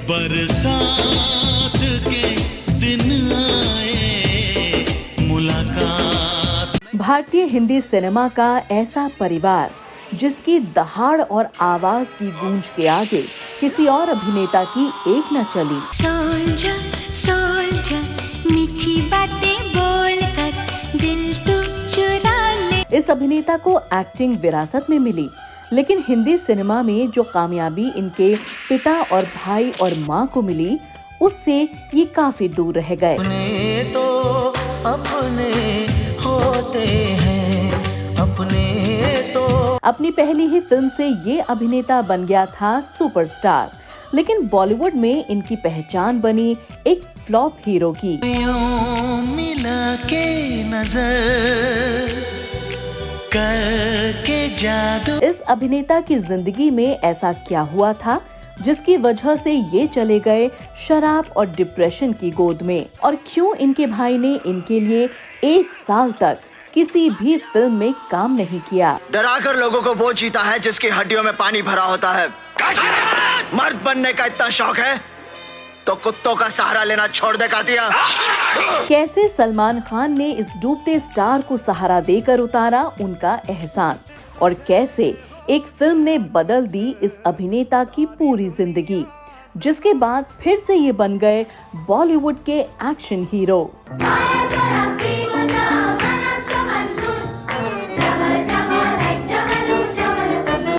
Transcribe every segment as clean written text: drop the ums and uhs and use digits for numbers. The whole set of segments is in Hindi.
बरसात के दिन आए मुलाकात। भारतीय हिंदी सिनेमा का ऐसा परिवार जिसकी दहाड़ और आवाज की गूंज के आगे किसी और अभिनेता की एक न चली। सोल्जर सोल्जर मीठी बातें बोलकर दिल तू चुरा ले। इस अभिनेता को एक्टिंग विरासत में मिली, लेकिन हिंदी सिनेमा में जो कामयाबी इनके पिता और भाई और माँ को मिली, उससे ये काफी दूर रह गए। अपने तो अपने होते हैं, अपने तो। अपनी पहली ही फिल्म से ये अभिनेता बन गया था सुपरस्टार, लेकिन बॉलीवुड में इनकी पहचान बनी एक फ्लॉप हीरो की। मिला के नजर करके जादू। इस अभिनेता की जिंदगी में ऐसा क्या हुआ था जिसकी वजह से ये चले गए शराब और डिप्रेशन की गोद में, और क्यों इनके भाई ने इनके लिए 1 साल तक किसी भी फिल्म में काम नहीं किया। डराकर लोगों को वो जीता है जिसकी हड्डियों में पानी भरा होता है। मर्द बनने का इतना शौक है तो कुत्तों का सहारा लेना छोड़ दे कातिया। कैसे सलमान खान ने इस डूबते स्टार को सहारा देकर उतारा उनका एहसान, और कैसे एक फिल्म ने बदल दी इस अभिनेता की पूरी जिंदगी, जिसके बाद फिर से ये बन गए बॉलीवुड के एक्शन हीरो।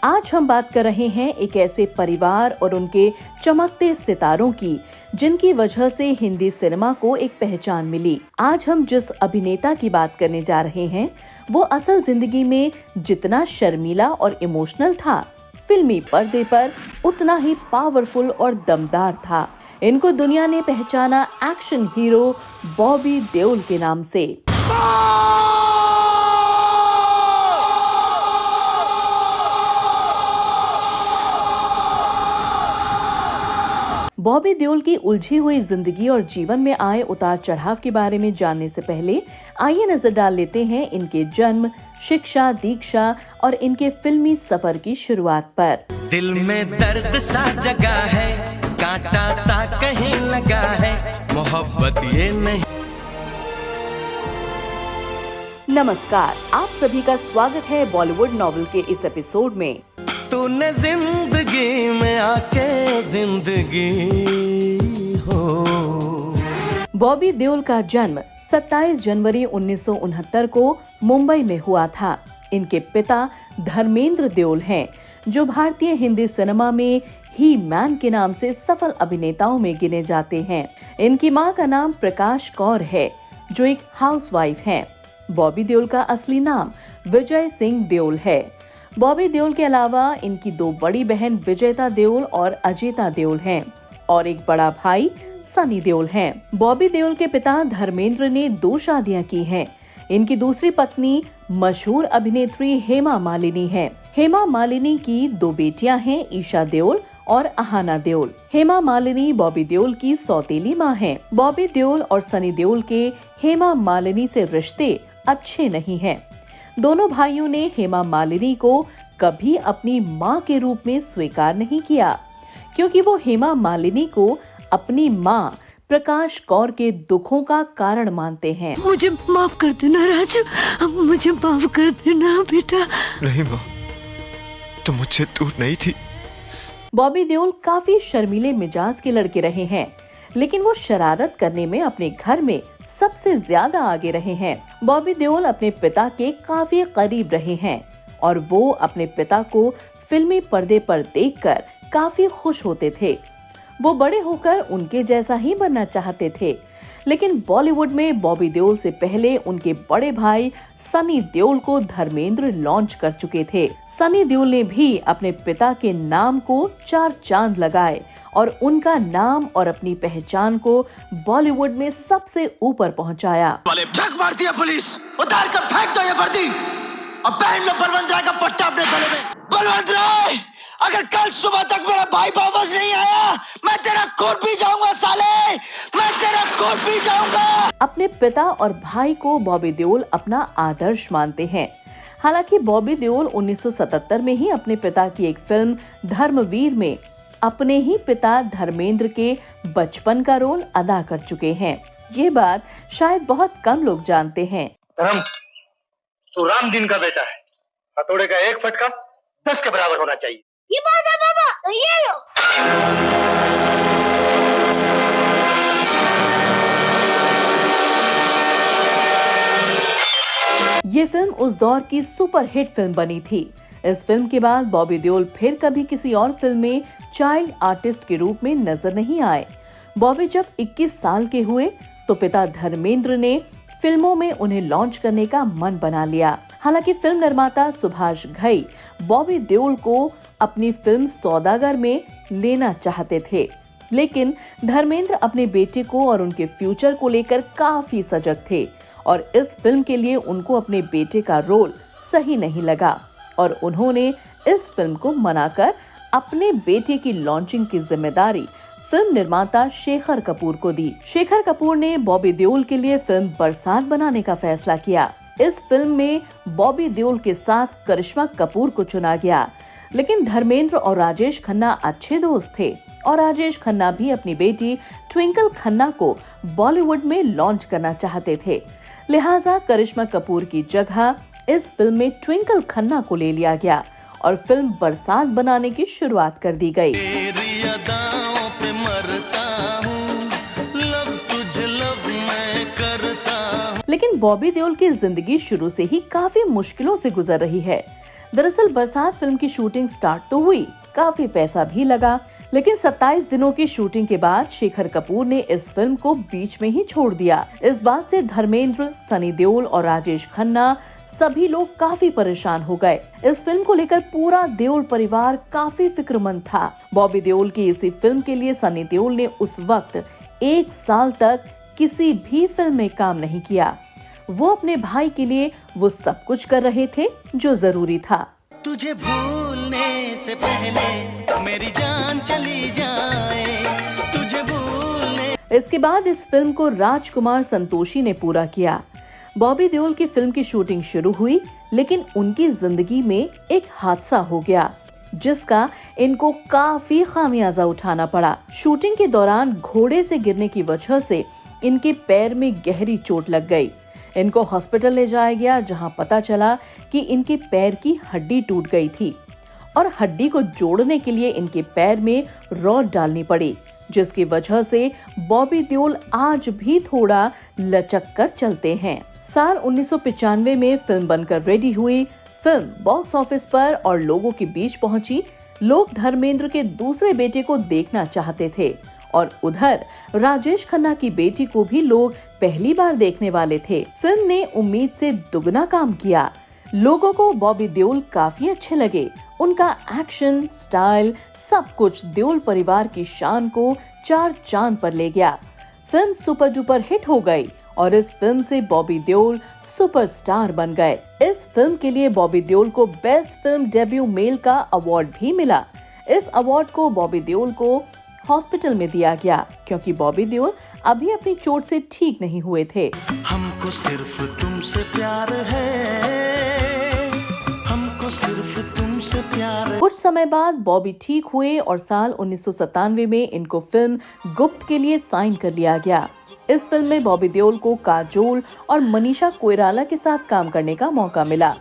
आज हम बात कर रहे हैं एक ऐसे परिवार और उनके चमकते सितारों की, जिनकी वजह से हिंदी सिनेमा को एक पहचान मिली। आज हम जिस अभिनेता की बात करने जा रहे हैं, वो असल जिंदगी में जितना शर्मीला और इमोशनल था, फिल्मी पर्दे पर उतना ही पावरफुल और दमदार था। इनको दुनिया ने पहचाना एक्शन हीरो बॉबी देओल के नाम से। बॉबी देओल की उलझी हुई जिंदगी और जीवन में आए उतार चढ़ाव के बारे में जानने से पहले आइए नजर डाल लेते हैं इनके जन्म, शिक्षा, दीक्षा और इनके फिल्मी सफर की शुरुआत पर। दिल में दर्द सा जगा है, कांटा सा कहीं लगा है, मोहब्बत ये नहीं। नमस्कार, आप सभी का स्वागत है बॉलीवुड नॉवेल के इस एपिसोड में। तूने जिंदगी में आके जिंदगी हो। बॉबी देओल का जन्म 27 जनवरी 1969 को मुंबई में हुआ था। इनके पिता धर्मेंद्र देओल हैं, जो भारतीय हिंदी सिनेमा में ही मैन के नाम से सफल अभिनेताओं में गिने जाते हैं। इनकी मां का नाम प्रकाश कौर है, जो एक हाउसवाइफ हैं। बॉबी देओल का असली नाम विजय सिंह देओल है। बॉबी देओल के अलावा इनकी 2 बड़ी बहन विजेता देओल और अजेता देओल हैं, और एक बड़ा भाई सनी देओल हैं। बॉबी देओल के पिता धर्मेंद्र ने 2 शादियां की हैं। इनकी दूसरी पत्नी मशहूर अभिनेत्री हेमा मालिनी है। हेमा मालिनी की 2 बेटियां हैं, ईशा देओल और अहाना देओल। हेमा मालिनी बॉबी देओल की सौतेली माँ हैं। बॉबी देओल और सनी देओल के हेमा मालिनी से रिश्ते अच्छे नहीं हैं। दोनों भाइयों ने हेमा मालिनी को कभी अपनी माँ के रूप में स्वीकार नहीं किया, क्योंकि वो हेमा मालिनी को अपनी माँ प्रकाश कौर के दुखों का कारण मानते हैं। मुझे माफ कर देना राजू, मुझे माफ कर देना बेटा। नहीं माँ, तुम मुझसे दूर नहीं थी। बॉबी देओल काफी शर्मीले मिजाज के लड़के रहे हैं, लेकिन वो शरारत करने में अपने घर में सबसे ज्यादा आगे रहे हैं। बॉबी देओल अपने पिता के काफी करीब रहे हैं, और वो अपने पिता को फिल्मी पर्दे पर देखकर काफी खुश होते थे। वो बड़े होकर उनके जैसा ही बनना चाहते थे, लेकिन बॉलीवुड में बॉबी देओल से पहले उनके बड़े भाई सनी देओल को धर्मेंद्र लॉन्च कर चुके थे। सनी देओल ने भी अपने पिता के नाम को 4 चांद लगाए और उनका नाम और अपनी पहचान को बॉलीवुड में सबसे ऊपर पहुंचाया। झक मारती है पुलिस, उतार कर फेंक दो ये वर्दी और पहन लो बलवंत राय का पट्टा अपने गले में। बलवंत राय, अगर कल सुबह तक मेरा भाई वापस नहीं आया, मैं तेरा खून पी जाऊंगा साले, मैं तेरा खून पी जाऊंगा। अपने पिता और भाई को बॉबी देओल अपना आदर्श मानते हैं। हालांकि बॉबी देओल 1977 में ही अपने पिता की एक फिल्म धर्मवीर में अपने ही पिता धर्मेंद्र के बचपन का रोल अदा कर चुके हैं। ये बात शायद बहुत कम लोग जानते हैं। धर्म, तू राम दिन का बेटा है। हथौड़े का एक फटका 10 के बराबर होना चाहिए। ये बात है पापा, तो ये लो। ये फिल्म उस दौर की सुपर हिट फिल्म बनी थी। इस फिल्म के बाद बॉबी देओल फिर कभी किसी और फिल्म में चाइल्ड आर्टिस्ट के रूप में नजर नहीं आए। बॉबी जब 21 साल के हुए तो पिता धर्मेंद्र ने फिल्मों में उन्हें लॉन्च करने का मन बना लिया। हालांकि फिल्म निर्माता सुभाष घई बॉबी देओल को अपनी फिल्म सौदागर में लेना चाहते थे, लेकिन धर्मेंद्र अपने बेटे को और उनके फ्यूचर को लेकर काफी सजग थे और इस फिल्म के लिए उनको अपने बेटे का रोल सही नहीं लगा और उन्होंने इस फिल्म को मनाकर अपने बेटे की लॉन्चिंग की जिम्मेदारी फिल्म निर्माता शेखर कपूर को दी। शेखर कपूर ने बॉबी देओल के लिए फिल्म बरसात बनाने का फैसला किया। इस फिल्म में बॉबी देओल के साथ करिश्मा कपूर को चुना गया, लेकिन धर्मेंद्र और राजेश खन्ना अच्छे दोस्त थे और राजेश खन्ना भी अपनी बेटी ट्विंकल खन्ना को बॉलीवुड में लॉन्च करना चाहते थे। लिहाजा करिश्मा कपूर की जगह इस फिल्म में ट्विंकल खन्ना को ले लिया गया और फिल्म बरसात बनाने की शुरुआत कर दी गई। लेकिन बॉबी देओल की जिंदगी शुरू से ही काफी मुश्किलों से गुजर रही है। दरअसल बरसात फिल्म की शूटिंग स्टार्ट तो हुई, काफी पैसा भी लगा, लेकिन 27 दिनों की शूटिंग के बाद शेखर कपूर ने इस फिल्म को बीच में ही छोड़ दिया। इस बात से धर्मेंद्र, सनी देओल और राजेश खन्ना सभी लोग काफी परेशान हो गए। इस फिल्म को लेकर पूरा देओल परिवार काफी फिक्रमंद था। बॉबी देओल की इसी फिल्म के लिए सनी देओल ने उस वक्त 1 साल तक किसी भी फिल्म में काम नहीं किया। वो अपने भाई के लिए वो सब कुछ कर रहे थे जो जरूरी था। तुझे भूलने से पहले मेरी जान चली जाए, तुझे भूलने। इसके बाद इस फिल्म को राजकुमार संतोषी ने पूरा किया। बॉबी देओल की फिल्म की शूटिंग शुरू हुई, लेकिन उनकी जिंदगी में एक हादसा हो गया जिसका इनको काफी खामियाजा उठाना पड़ा। शूटिंग के दौरान घोड़े से गिरने की वजह से इनके पैर में गहरी चोट लग गई। इनको हॉस्पिटल ले जाया गया, जहां पता चला कि इनके पैर की हड्डी टूट गई थी और हड्डी को जोड़ने के लिए इनके पैर में रॉड डालनी पड़ी, जिसकी वजह से बॉबी देओल आज भी थोड़ा लचक कर चलते हैं। साल 1995 में फिल्म बनकर रेडी हुई। फिल्म बॉक्स ऑफिस पर और लोगों के बीच पहुंची। लोग धर्मेंद्र के दूसरे बेटे को देखना चाहते थे और उधर राजेश खन्ना की बेटी को भी लोग पहली बार देखने वाले थे। फिल्म ने उम्मीद से दुगना काम किया। लोगों को बॉबी देओल काफी अच्छे लगे। उनका एक्शन, स्टाइल, सब कुछ देओल परिवार की शान को 4 चांद पर ले गया। फिल्म सुपर डुपर हिट हो गई और इस फिल्म से बॉबी देओल सुपरस्टार बन गए। इस फिल्म के लिए बॉबी देओल को बेस्ट फिल्म डेब्यू मेल का अवार्ड भी मिला। इस अवार्ड को बॉबी देओल को हॉस्पिटल में दिया गया क्योंकि बॉबी देओल अभी अपनी चोट से ठीक नहीं हुए थे। हमको सिर्फ तुमसे प्यार है, हमको सिर्फ तुमसे प्यार है। कुछ समय बाद बॉबी ठीक हुए और साल 1997 में इनको फिल्म गुप्त के लिए साइन कर लिया गया। इस फिल्म में बॉबी देओल को काजोल और मनीषा कोइराला के साथ काम करने का मौका मिला।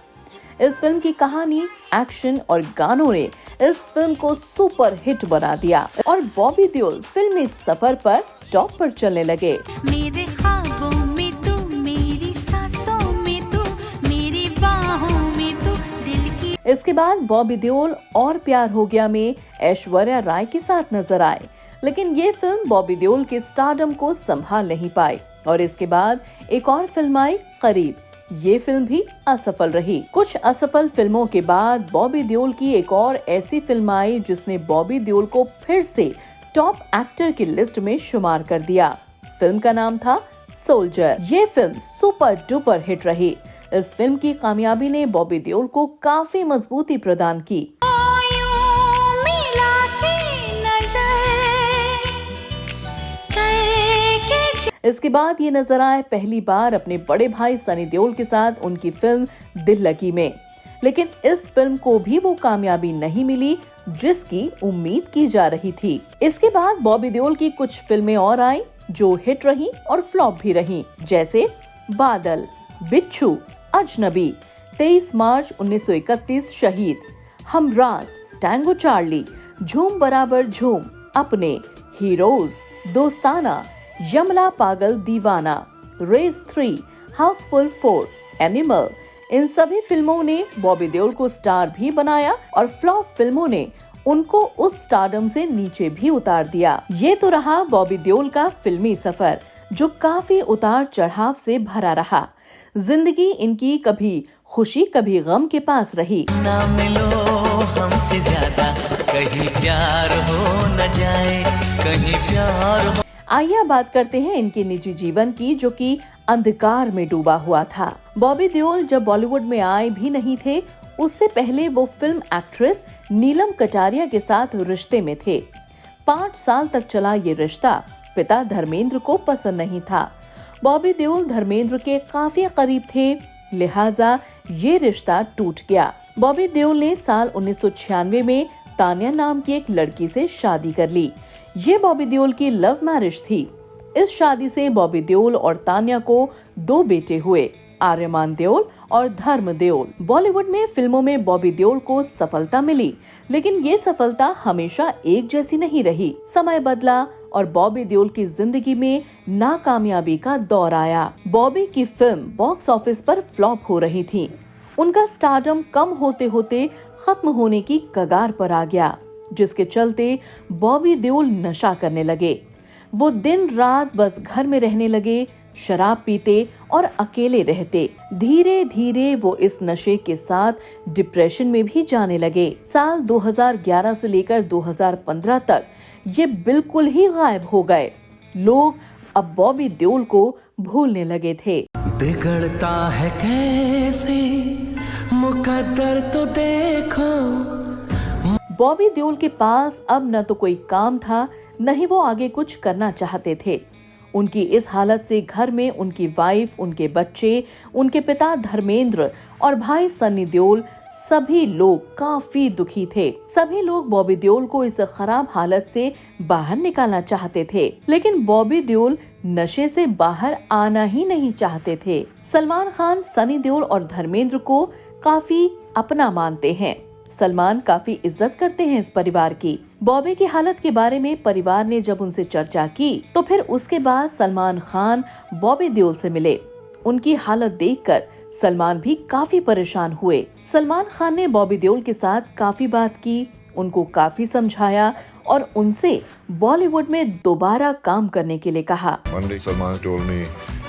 इस फिल्म की कहानी, एक्शन और गानों ने इस फिल्म को सुपर हिट बना दिया और बॉबी देओल फिल्मी सफर पर टॉप पर चलने लगे। मेरे ख्वाबों में तू, मेरी सांसों में तू, मेरी बाहों में तू, दिल की। इसके बाद बॉबी देओल और प्यार हो गया में ऐश्वर्या राय के साथ नजर आए, लेकिन ये फिल्म बॉबी देओल के स्टारडम को संभाल नहीं पाई और इसके बाद एक और फिल्म आई करीब। ये फिल्म भी असफल रही। कुछ असफल फिल्मों के बाद बॉबी देओल की एक और ऐसी फिल्म आई जिसने बॉबी देओल को फिर से टॉप एक्टर की लिस्ट में शुमार कर दिया। फिल्म का नाम था सोल्जर। ये फिल्म सुपर डुपर हिट रही। इस फिल्म की कामयाबी ने बॉबी देओल को काफी मजबूती प्रदान की। इसके बाद ये नजर आए पहली बार अपने बड़े भाई सनी देओल के साथ उनकी फिल्म दिल लगी में। लेकिन इस फिल्म को भी वो कामयाबी नहीं मिली जिसकी उम्मीद की जा रही थी। इसके बाद बॉबी देओल की कुछ फिल्में और आई जो हिट रही और फ्लॉप भी रही, जैसे बादल, बिच्छू, अजनबी, 23 मार्च 1931, शहीद, हमराज, टैंगो चार्ली, झूम बराबर झूम, अपने, हीरोज, दोस्ताना, यमला पागल दीवाना, रेस 3, हाउसफुल 4, एनिमल। इन सभी फिल्मों ने बॉबी देओल को स्टार भी बनाया और फ्लॉप फिल्मों ने उनको उस स्टारडम से नीचे भी उतार दिया। ये तो रहा बॉबी देओल का फिल्मी सफर, जो काफी उतार चढ़ाव से भरा रहा। जिंदगी इनकी कभी खुशी कभी गम के पास रही। ना मिलो हमसे ज्यादा, कहीं प्यार हो न जाए, कहीं प्यार हो। आइए बात करते हैं इनके निजी जीवन की, जो कि अंधकार में डूबा हुआ था। बॉबी देओल जब बॉलीवुड में आए भी नहीं थे, उससे पहले वो फिल्म एक्ट्रेस नीलम कटारिया के साथ रिश्ते में थे। 5 साल तक चला ये रिश्ता पिता धर्मेंद्र को पसंद नहीं था। बॉबी देओल धर्मेंद्र के काफी करीब थे, लिहाजा ये रिश्ता टूट गया। बॉबी देओल ने साल 1996 में तान्या नाम की एक लड़की से शादी कर ली। ये बॉबी देओल की लव मैरिज थी। इस शादी से बॉबी देओल और तान्या को 2 बेटे हुए, आर्यमान देओल और धर्म देओल। बॉलीवुड में फिल्मों में बॉबी देओल को सफलता मिली, लेकिन ये सफलता हमेशा एक जैसी नहीं रही। समय बदला और बॉबी देओल की जिंदगी में नाकामयाबी का दौर आया। बॉबी की फिल्म बॉक्स ऑफिस पर फ्लॉप हो रही थी। उनका स्टारडम कम होते होते खत्म होने की कगार पर आ गया, जिसके चलते बॉबी देओल नशा करने लगे। वो दिन रात बस घर में रहने लगे, शराब पीते और अकेले रहते। धीरे धीरे वो इस नशे के साथ डिप्रेशन में भी जाने लगे। साल 2011 से लेकर 2015 तक ये बिल्कुल ही गायब हो गए। लोग अब बॉबी देओल को भूलने लगे थे। बिगड़ता है कैसे मुकद्दर तो देखो। बॉबी देओल के पास अब न तो कोई काम था, न ही वो आगे कुछ करना चाहते थे। उनकी इस हालत से घर में उनकी वाइफ, उनके बच्चे, उनके पिता धर्मेंद्र और भाई सनी देओल, सभी लोग काफी दुखी थे। सभी लोग बॉबी देओल को इस खराब हालत से बाहर निकालना चाहते थे, लेकिन बॉबी देओल नशे से बाहर आना ही नहीं चाहते थे। सलमान खान सनी देओल और धर्मेंद्र को काफी अपना मानते हैं। सलमान काफी इज्जत करते हैं इस परिवार की। बॉबी की हालत के बारे में परिवार ने जब उनसे चर्चा की, तो फिर उसके बाद सलमान खान बॉबी देओल से मिले। उनकी हालत देखकर सलमान भी काफी परेशान हुए। सलमान खान ने बॉबी देओल के साथ काफी बात की, उनको काफी समझाया और उनसे बॉलीवुड में दोबारा काम करने के लिए कहा। सलमान told me,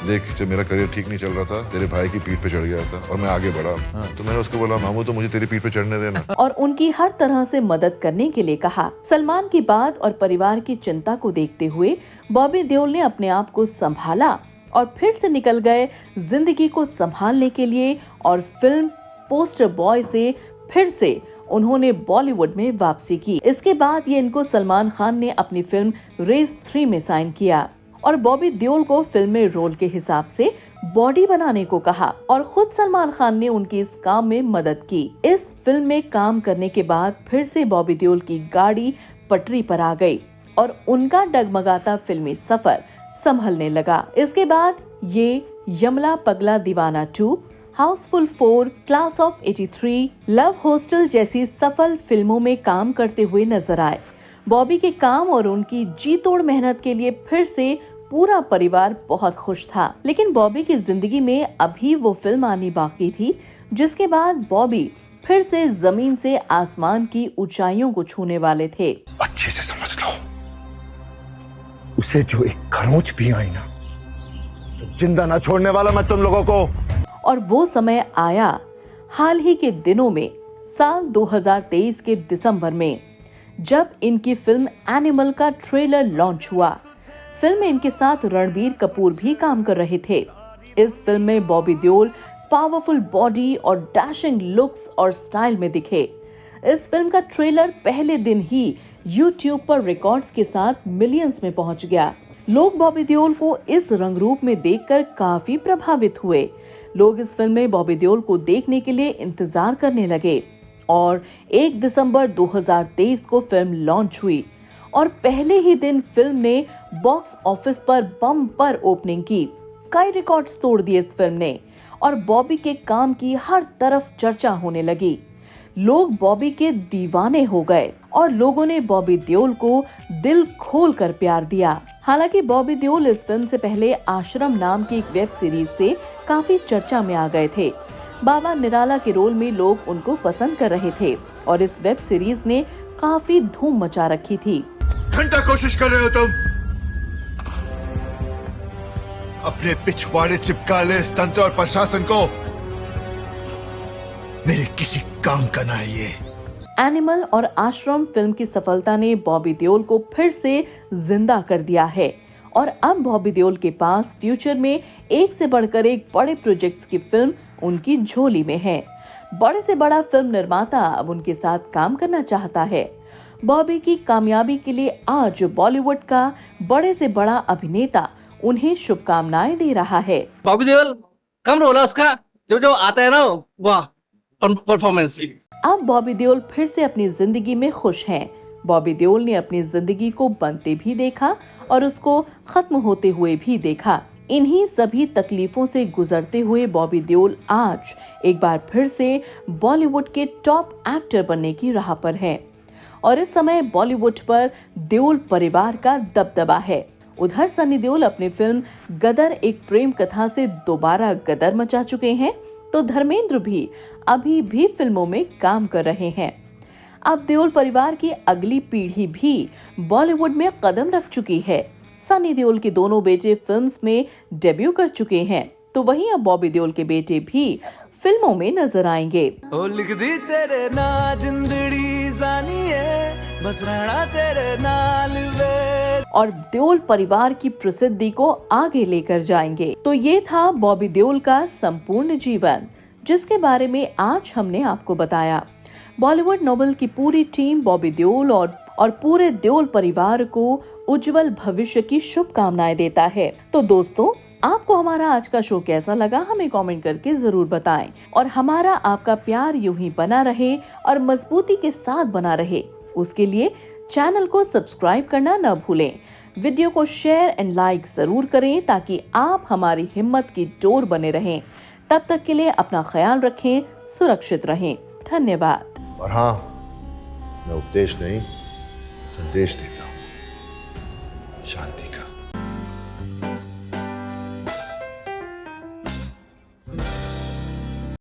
देख जब मेरा करियर ठीक नहीं चल रहा था, तेरे भाई की पीठ पे चढ़ गया था और मैं आगे बढ़ा। तो मैंने उसको बोला, मामू तो मुझे तेरी पीठ पे चढ़ने देना। और उनकी हर तरह से मदद करने के लिए कहा। सलमान की बात और परिवार की चिंता को देखते हुए बॉबी देओल ने अपने आप को संभाला और फिर से निकल गए जिंदगी को संभालने के लिए। और फिल्म पोस्टर बॉय से फिर से उन्होंने बॉलीवुड में वापसी की। इसके बाद ये इनको सलमान खान ने अपनी फिल्म रेस 3 में साइन किया और बॉबी देओल को फिल्म में रोल के हिसाब से बॉडी बनाने को कहा और खुद सलमान खान ने उनकी इस काम में मदद की। इस फिल्म में काम करने के बाद फिर से बॉबी देओल की गाड़ी पटरी पर आ गई और उनका डगमगाता फिल्मी सफर संभलने लगा। इसके बाद ये यमला पगला दीवाना 2, Housefull 4, class of 83, love hostel जैसी सफल फिल्मों में काम करते हुए नजर आए। बॉबी के काम और उनकी जी तोड़ मेहनत के लिए फिर से पूरा परिवार बहुत खुश था। लेकिन बॉबी की जिंदगी में अभी वो फिल्म आनी बाकी थी, जिसके बाद बॉबी फिर से जमीन से आसमान की ऊंचाइयों को छूने वाले थे। अच्छे से समझ लो, उसे जो एक खरोंच भी आई ना, तो जिंदा ना छोड़ने वाला मैं तुम लोगों को। और वो समय आया हाल ही के दिनों में, साल 2023 के दिसंबर में, जब इनकी फिल्म एनिमल का ट्रेलर लॉन्च हुआ। फिल्म में इनके साथ रणबीर कपूर भी काम कर रहे थे। इस फिल्म में बॉबी देओल पावरफुल बॉडी और डैशिंग लुक्स और स्टाइल में दिखे। इस फिल्म का ट्रेलर पहले दिन ही YouTube पर रिकॉर्ड्स के साथ मिलियंस में पहुंच गया। लोग बॉबी देओल को इस रंग रूप में देखकर काफी प्रभावित हुए। लोग इस फिल्म में बॉबी देओल को देखने के लिए इंतजार करने लगे और 1 दिसंबर 2023 को फिल्म लॉन्च हुई और पहले ही दिन फिल्म ने बॉक्स ऑफिस पर बम्पर ओपनिंग की। कई रिकॉर्ड्स तोड़ दिए इस फिल्म ने और बॉबी के काम की हर तरफ चर्चा होने लगी। लोग बॉबी के दीवाने हो गए और लोगों ने बॉबी देओल को दिल खोल कर प्यार दिया। हालांकि बॉबी देओल इस फिल्म से पहले आश्रम नाम की एक वेब सीरीज से काफी चर्चा में आ गए थे। बाबा निराला के रोल में लोग उनको पसंद कर रहे थे और इस वेब सीरीज ने काफी धूम मचा रखी थी। घंटा कोशिश कर रहे हो तुम, अपने पिछवाड़े चिपका ले इस तंत्र और प्रशासन को, मेरे किसी काम का ना है ये। एनिमल और आश्रम फिल्म की सफलता ने बॉबी देओल को फिर से जिंदा कर दिया है और अब बॉबी देओल के पास फ्यूचर में एक से बढ़कर एक बड़े प्रोजेक्ट्स की फिल्म उनकी झोली में है। बड़े से बड़ा फिल्म निर्माता अब उनके साथ काम करना चाहता है। बॉबी की कामयाबी के लिए आज बॉलीवुड का बड़े से बड़ा अभिनेता उन्हें शुभकामनाएं दे रहा है। बॉबी देओल कम रोल है उसका, जो आता है ना वाह परफॉर्मेंस। अब बॉबी देओल फिर से अपनी जिंदगी में खुश हैं। बॉबी देओल ने अपनी जिंदगी को बनते भी देखा और उसको खत्म होते हुए भी देखा। इन्हीं सभी तकलीफों से गुजरते हुए बॉबी देओल आज एक बार फिर से बॉलीवुड के टॉप एक्टर बनने की राह पर है और इस समय बॉलीवुड पर देओल परिवार का दबदबा है। उधर सनी देओल अपनी फिल्म गदर एक प्रेम कथा से दोबारा गदर मचा चुके हैं, तो धर्मेंद्र भी अभी भी फिल्मों में काम कर रहे हैं। अब देओल परिवार की अगली पीढ़ी भी बॉलीवुड में कदम रख चुकी है। सनी देओल के दोनों बेटे फिल्म्स में डेब्यू कर चुके हैं, तो वहीं अब बॉबी देओल के बेटे भी फिल्मों में नजर आएंगे। ओ लिख दी तेरे ना जिंदड़ी जानिए, बस रहना तेरे नाल वे। और देओल परिवार की प्रसिद्धि को आगे लेकर जाएंगे। तो ये था बॉबी देओल का संपूर्ण जीवन, जिसके बारे में आज हमने आपको बताया। बॉलीवुड नोबल की पूरी टीम बॉबी देओल और पूरे देओल परिवार को उज्जवल भविष्य की शुभकामनाएं देता है। तो दोस्तों, आपको हमारा आज का शो कैसा लगा हमें कमेंट करके जरूर बताएं और हमारा आपका प्यार यूं ही बना रहे और मजबूती के साथ बना रहे, उसके लिए चैनल को सब्सक्राइब करना न भूलें। वीडियो को शेयर एंड लाइक जरूर करें ताकि आप हमारी हिम्मत की डोर बने रहें। तब तक के लिए अपना ख्याल रखें, सुरक्षित रहें। धन्यवाद। और हाँ, मैं उपदेश नहीं संदेश देता हूँ, शांति।